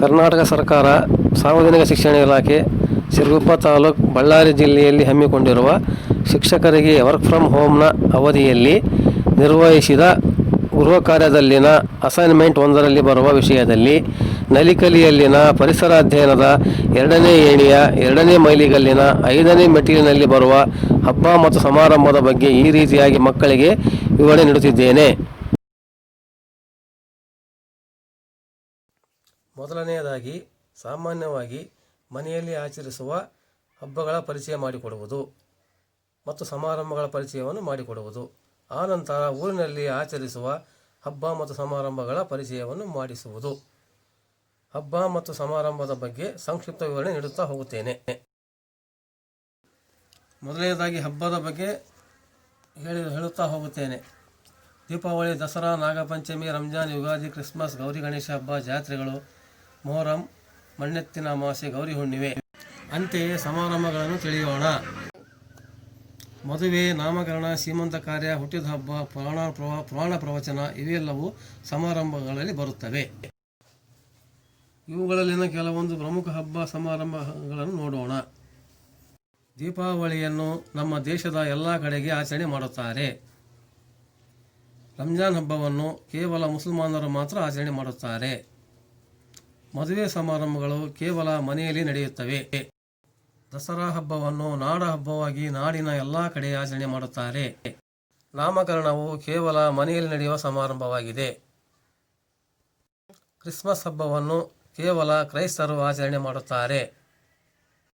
ಕರ್ನಾಟಕ ಸರ್ಕಾರ ಸಾರ್ವಜನಿಕ ಶಿಕ್ಷಣ ಇಲಾಖೆ ಸಿರುಗುಪ್ಪ ತಾಲೂಕು ಬಳ್ಳಾರಿ ಜಿಲ್ಲೆಯಲ್ಲಿ ಹಮ್ಮಿಕೊಂಡಿರುವ ಶಿಕ್ಷಕರಿಗೆ ವರ್ಕ್ ಫ್ರಮ್ ಹೋಮ್ನ ಅವಧಿಯಲ್ಲಿ ನಿರ್ವಹಿಸಿದ ಗೃಹ ಕಾರ್ಯದಲ್ಲಿನ ಅಸೈನ್ಮೆಂಟ್ ಒಂದರಲ್ಲಿ ಬರುವ ವಿಷಯದಲ್ಲಿ ನಲಿಕಲಿಯಲ್ಲಿನ ಪರಿಸರ ಅಧ್ಯಯನದ 2ನೇ ಏಣಿಯ 2ನೇ ಮೈಲಿಗಲ್ಲಿನ 5ನೇ ಮೆಟ್ಟಿಲಿನಲ್ಲಿ ಬರುವ ಹಬ್ಬ ಮತ್ತು ಸಮಾರಂಭದ ಬಗ್ಗೆ ಈ ರೀತಿಯಾಗಿ ಮಕ್ಕಳಿಗೆ ವಿವರಣೆ ನೀಡುತ್ತಿದ್ದೇನೆ. ಮೊದಲನೆಯದಾಗಿ, ಸಾಮಾನ್ಯವಾಗಿ ಮನೆಯಲ್ಲಿ ಆಚರಿಸುವ ಹಬ್ಬಗಳ ಪರಿಚಯ ಮಾಡಿಕೊಡುವುದು ಮತ್ತು ಸಮಾರಂಭಗಳ ಪರಿಚಯವನ್ನು ಮಾಡಿಕೊಡುವುದು. ಆನಂತರ ಊರಿನಲ್ಲಿ ಆಚರಿಸುವ ಹಬ್ಬ ಮತ್ತು ಸಮಾರಂಭಗಳ ಪರಿಚಯವನ್ನು ಮಾಡಿಸುವುದು. ಹಬ್ಬ ಮತ್ತು ಸಮಾರಂಭದ ಬಗ್ಗೆ ಸಂಕ್ಷಿಪ್ತ ವಿವರಣೆ ನೀಡುತ್ತಾ ಹೋಗುತ್ತೇನೆ. ಮೊದಲನೇದಾಗಿ ಹಬ್ಬದ ಬಗ್ಗೆ ಹೇಳುತ್ತಾ ಹೋಗುತ್ತೇನೆ. ದೀಪಾವಳಿ, ದಸರಾ, ನಾಗಪಂಚಮಿ, ರಂಜಾನ್, ಯುಗಾದಿ, ಕ್ರಿಸ್ಮಸ್, ಗೌರಿ ಗಣೇಶ ಹಬ್ಬ, ಜಾತ್ರೆಗಳು, ಮೊಹರಂ, ಮಣ್ಣೆತ್ತಿನ ಅಮಾವಾಸ್ಯೆ, ಗೌರಿ ಹುಣ್ಣಿಮೆ. ಅಂತೆಯೇ ಸಮಾರಂಭಗಳನ್ನು ತಿಳಿಯೋಣ. ಮದುವೆ, ನಾಮಕರಣ, ಸೀಮಂತ ಕಾರ್ಯ, ಹುಟ್ಟಿದ ಹಬ್ಬ, ಪುರಾಣ ಪ್ರವಚನ ಇವೆಲ್ಲವೂ ಸಮಾರಂಭಗಳಲ್ಲಿ ಬರುತ್ತವೆ. ಇವುಗಳಲ್ಲಿನ ಕೆಲವೊಂದು ಪ್ರಮುಖ ಹಬ್ಬ ಸಮಾರಂಭಗಳನ್ನು ನೋಡೋಣ. ದೀಪಾವಳಿಯನ್ನು ನಮ್ಮ ದೇಶದ ಎಲ್ಲ ಕಡೆಗೆ ಆಚರಣೆ ಮಾಡುತ್ತಾರೆ. ರಂಜಾನ್ ಹಬ್ಬವನ್ನು ಕೇವಲ ಮುಸಲ್ಮಾನರು ಮಾತ್ರ ಆಚರಣೆ ಮಾಡುತ್ತಾರೆ. ಮದುವೆ ಸಮಾರಂಭಗಳು ಕೇವಲ ಮನೆಯಲ್ಲಿ ನಡೆಯುತ್ತವೆ. ದಸರಾ ಹಬ್ಬವನ್ನು ನಾಡ ಹಬ್ಬವಾಗಿ ನಾಡಿನ ಎಲ್ಲ ಕಡೆ ಆಚರಣೆ ಮಾಡುತ್ತಾರೆ. ನಾಮಕರಣವು ಕೇವಲ ಮನೆಯಲ್ಲಿ ನಡೆಯುವ ಸಮಾರಂಭವಾಗಿದೆ. ಕ್ರಿಸ್ಮಸ್ ಹಬ್ಬವನ್ನು ಕೇವಲ ಕ್ರೈಸ್ತರು ಆಚರಣೆ ಮಾಡುತ್ತಾರೆ.